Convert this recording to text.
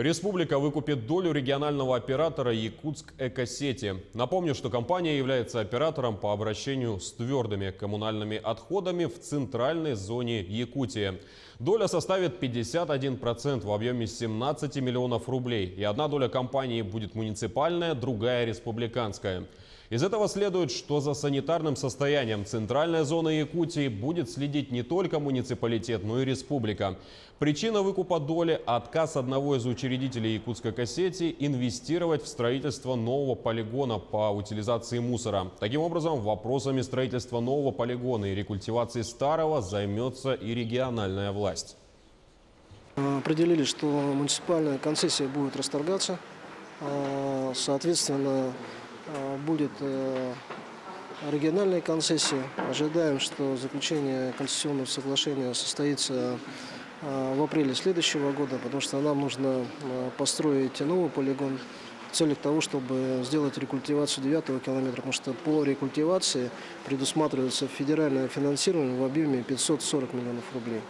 Республика выкупит долю регионального оператора «Якутск Экосети». Напомню, что компания является оператором по обращению с твердыми коммунальными отходами в центральной зоне Якутии. Доля составит 51% в объеме 17 миллионов рублей. И одна доля компании будет муниципальная, другая республиканская. Из этого следует, что за санитарным состоянием центральной зоны Якутии будет следить не только муниципалитет, но и республика. Причина выкупа доли – отказ одного из учредителей Якутской Экосети инвестировать в строительство нового полигона по утилизации мусора. Таким образом, вопросами строительства нового полигона и рекультивации старого займется и региональная власть. Определили, что муниципальная концессия будет расторгаться, соответственно, будет региональная концессия. Ожидаем, что заключение концессионного соглашения состоится в апреле следующего года, потому что нам нужно построить новый полигон в целях того, чтобы сделать рекультивацию 9-го километра, потому что по рекультивации предусматривается федеральное финансирование в объеме 540 миллионов рублей.